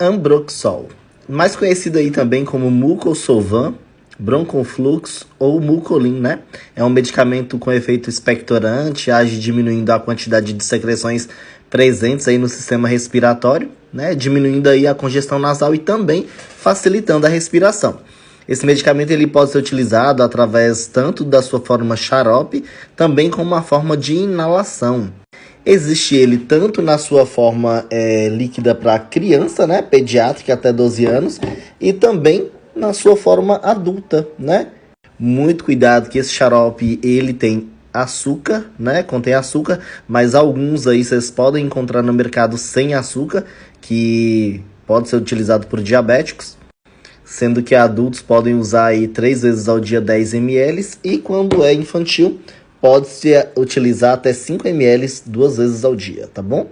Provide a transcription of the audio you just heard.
Ambroxol, mais conhecido aí também como Mucosolvan, Bronchoflux ou Mucolin, né? É um medicamento com efeito expectorante, age diminuindo a quantidade de secreções presentes aí no sistema respiratório, né? Diminuindo aí a congestão nasal e também facilitando a respiração. Esse medicamento ele pode ser utilizado através tanto da sua forma xarope, também como uma forma de inalação. Existe ele tanto na sua forma líquida para criança, né, pediátrica até 12 anos, e também na sua forma adulta, né? Muito cuidado que esse xarope ele tem açúcar, né? Contém açúcar, mas alguns aí vocês podem encontrar no mercado sem açúcar, que pode ser utilizado por diabéticos, sendo que adultos podem usar aí 3 vezes ao dia 10 ml e quando é infantil pode-se utilizar até 5 ml 2 vezes ao dia, tá bom?